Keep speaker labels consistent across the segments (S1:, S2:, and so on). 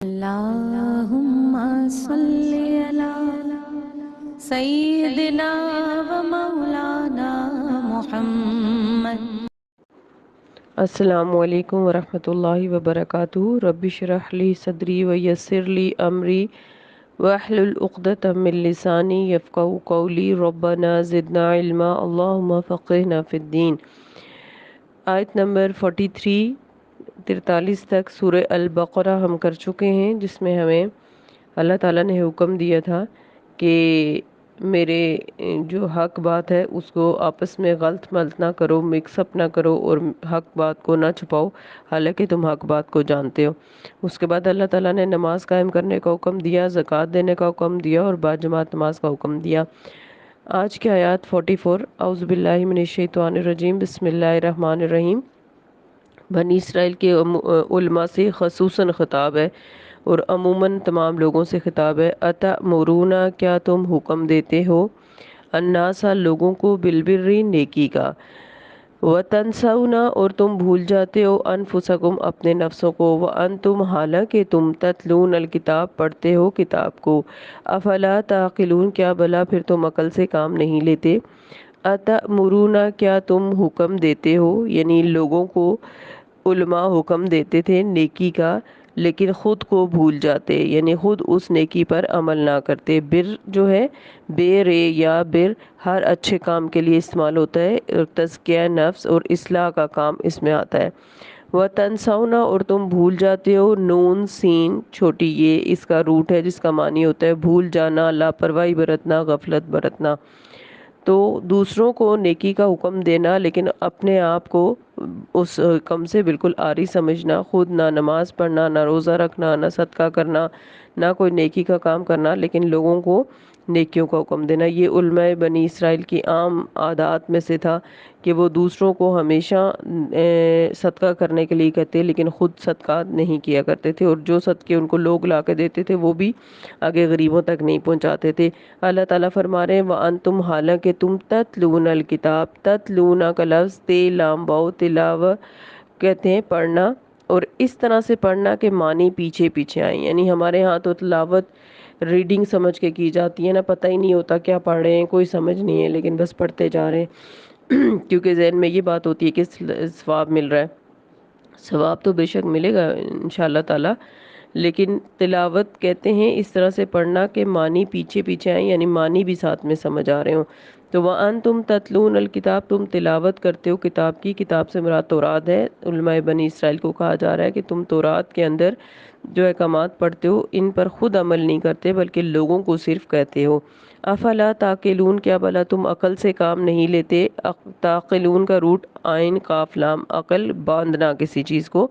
S1: اللهم صل على سيدنا ومولانا محمد۔
S2: السلام علیکم ورحمۃ اللہ وبرکاتہ۔ رب اشرح لی صدری ویسر لی امری واحلل عقدۃ من لسانی یفقہوا قولی۔ ربنا زدنا علما اللہم فقہنا فی الدین۔ آیت نمبر 43 تک سورہ البقرہ ہم کر چکے ہیں، جس میں ہمیں اللہ تعالیٰ نے حکم دیا تھا کہ میرے جو حق بات ہے اس کو آپس میں غلط ملت نہ کرو، مکس اپ نہ کرو اور حق بات کو نہ چھپاؤ، حالانکہ تم حق بات کو جانتے ہو۔ اس کے بعد اللہ تعالیٰ نے نماز قائم کرنے کا حکم دیا، زکوٰۃ دینے کا حکم دیا اور باجماعت نماز کا حکم دیا۔ آج کی آیات 44۔ اعوذ باللہ من الشیطان الرجیم، بسم اللہ الرحمن الرحیم۔ بنی اسرائیل کے علماء سے خصوصاً خطاب ہے اور عموماً تمام لوگوں سے خطاب ہے۔ اتأمرون، کیا تم حکم دیتے ہو، الناس لوگوں کو، بالبر نیکی کا، وتنسون اور تم بھول جاتے ہو، انفسکم اپنے نفسوں کو، وانتم حالانکہ تم تتلون الکتاب پڑھتے ہو کتاب کو، افلا تعقلون کیا بھلا پھر تم عقل سے کام نہیں لیتے۔ اتأمرون کیا تم حکم دیتے ہو، یعنی لوگوں کو علماء حکم دیتے تھے نیکی کا، لیکن خود کو بھول جاتے، یعنی خود اس نیکی پر عمل نہ کرتے۔ بر جو ہے بے رے یا بر ہر اچھے کام کے لیے استعمال ہوتا ہے، تزکیہ نفس اور اصلاح کا کام اس میں آتا ہے۔ وَتَنْسَوْنَ اور تم بھول جاتے ہو، نون سین چھوٹی یہ اس کا روٹ ہے جس کا معنی ہوتا ہے بھول جانا، لاپرواہی برتنا، غفلت برتنا۔ تو دوسروں کو نیکی کا حکم دینا لیکن اپنے آپ کو اس حکم سے بالکل عاری سمجھنا، خود نہ نماز پڑھنا، نہ روزہ رکھنا، نہ صدقہ کرنا، نہ کوئی نیکی کا کام کرنا، لیکن لوگوں کو نیکیوں کا حکم دینا۔ یہ علماء بنی اسرائیل کی عام عادات میں سے تھا کہ وہ دوسروں کو ہمیشہ صدقہ کرنے کے لیے کہتے لیکن خود صدقہ نہیں کیا کرتے تھے، اور جو صدقے ان کو لوگ لا کے دیتے تھے وہ بھی آگے غریبوں تک نہیں پہنچاتے تھے۔ اللہ تعالیٰ فرما رہے ہیں وَأَنْتُمْ حالانکہ تم تتلون الکتاب، تتلون کا لفظ تے لام باؤ تلاوہ کہتے ہیں پڑھنا، اور اس طرح سے پڑھنا کہ معنی پیچھے پیچھے آئیں، یعنی ہمارے ہاں تو تلاوت ریڈنگ سمجھ کے کی جاتی ہے نا، پتہ ہی نہیں ہوتا کیا پڑھ رہے ہیں، کوئی سمجھ نہیں ہے لیکن بس پڑھتے جا رہے ہیں کیونکہ ذہن میں یہ بات ہوتی ہے کہ ثواب مل رہا ہے۔ ثواب تو بے شک ملے گا انشاءاللہ تعالیٰ، لیکن تلاوت کہتے ہیں اس طرح سے پڑھنا کہ معنی پیچھے پیچھے آئیں، یعنی معنی بھی ساتھ میں سمجھ آ رہے ہوں۔ تو وَأَنْتُمْ تَتْلُونَ الْكِتَاب تم تلاوت کرتے ہو کتاب کی، کتاب سے مراد تورات ہے۔ علماء بنی اسرائیل کو کہا جا رہا ہے کہ تم تورات کے اندر جو احکامات پڑھتے ہو ان پر خود عمل نہیں کرتے بلکہ لوگوں کو صرف کہتے ہو۔ افلا تعقلون کیا بھلا تم عقل سے کام نہیں لیتے۔ تعقلون کا روٹ عین قاف لام، عقل باندھنا کسی چیز کو،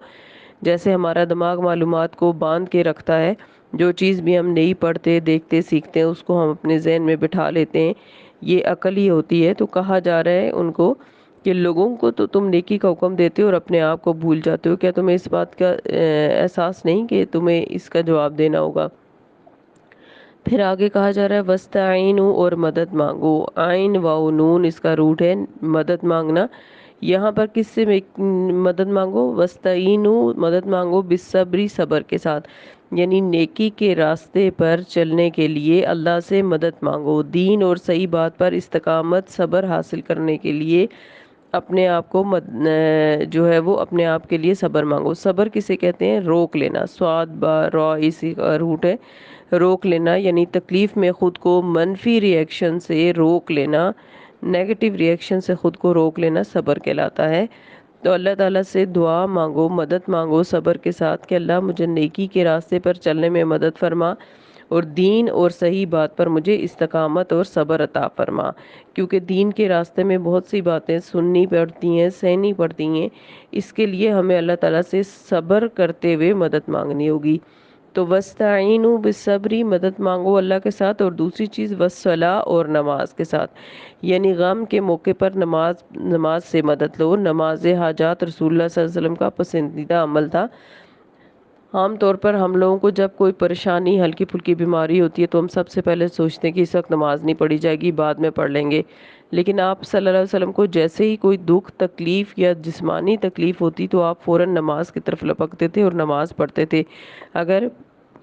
S2: جیسے ہمارا دماغ معلومات کو باندھ کے رکھتا ہے، جو چیز بھی ہم نہیں پڑھتے دیکھتے سیکھتے ہیں اس کو ہم اپنے ذہن میں بٹھا لیتے ہیں، یہ عقل ہی ہوتی ہے۔ تو کہا جا رہا ہے ان کو کہ لوگوں کو تو تم نیکی کا حکم دیتے ہو اور اپنے آپ کو بھول جاتے ہو، کیا تمہیں اس بات کا احساس نہیں کہ تمہیں اس کا جواب دینا ہوگا۔ پھر آگے کہا جا رہا ہے وَاسْتَعِینُوا اور مدد مانگو، عین واو نون اس کا روٹ ہے مدد مانگنا۔ یہاں پر کس سے مدد مانگو، وَاسْتَعِینُوا مدد مانگو، بالصبر صبر کے ساتھ، یعنی نیکی کے راستے پر چلنے کے لیے اللہ سے مدد مانگو، دین اور صحیح بات پر استقامت صبر حاصل کرنے کے لیے اپنے آپ کو جو ہے وہ اپنے آپ کے لیے صبر مانگو۔ صبر کسے کہتے ہیں، روک لینا، صاد با را اسی کا روٹ ہے، روک لینا، یعنی تکلیف میں خود کو منفی ری ایکشن سے روک لینا، نیگیٹو ری ایکشن سے خود کو روک لینا صبر کہلاتا ہے۔ تو اللہ تعالیٰ سے دعا مانگو، مدد مانگو صبر کے ساتھ کہ اللہ مجھے نیکی کے راستے پر چلنے میں مدد فرما اور دین اور صحیح بات پر مجھے استقامت اور صبر عطا فرما، کیونکہ دین کے راستے میں بہت سی باتیں سننی پڑتی ہیں، سہنی پڑتی ہیں، اس کے لیے ہمیں اللہ تعالیٰ سے صبر کرتے ہوئے مدد مانگنی ہوگی۔ تو وَاسْتَعِینُوا بِالصَّبْرِ مدد مانگو اللہ کے ساتھ، اور دوسری چیز وَالصَّلَاةِ اور نماز کے ساتھ، یعنی غم کے موقع پر نماز سے مدد لو۔ نماز حاجات رسول اللہ صلی اللہ علیہ وسلم کا پسندیدہ عمل تھا۔ عام طور پر ہم لوگوں کو جب کوئی پریشانی ہلکی پھلکی بیماری ہوتی ہے تو ہم سب سے پہلے سوچتے ہیں کہ اس وقت نماز نہیں پڑھی جائے گی، بعد میں پڑھ لیں گے، لیکن آپ صلی اللہ علیہ وسلم کو جیسے ہی کوئی دکھ تکلیف یا جسمانی تکلیف ہوتی تو آپ فوراً نماز کی طرف لپکتے تھے اور نماز پڑھتے تھے۔ اگر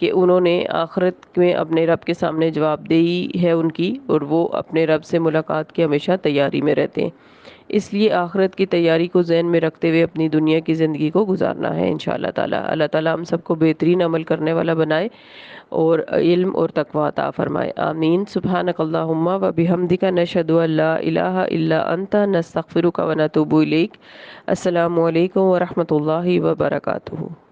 S2: کہ انہوں نے آخرت میں اپنے رب کے سامنے جواب دہی ہے ان کی، اور وہ اپنے رب سے ملاقات کی ہمیشہ تیاری میں رہتے ہیں۔ اس لیے آخرت کی تیاری کو ذہن میں رکھتے ہوئے اپنی دنیا کی زندگی کو گزارنا ہے انشاءاللہ تعالیٰ۔ اللہ تعالیٰ ہم سب کو بہترین عمل کرنے والا بنائے اور علم اور تقوی عطا فرمائے، آمین۔ سبحانک اللہم و بحمدک، نشہد ان لا الہ الا انت، نستغفرک و نتوب الیک۔ السلام علیکم ورحمۃ اللہ وبرکاتہ۔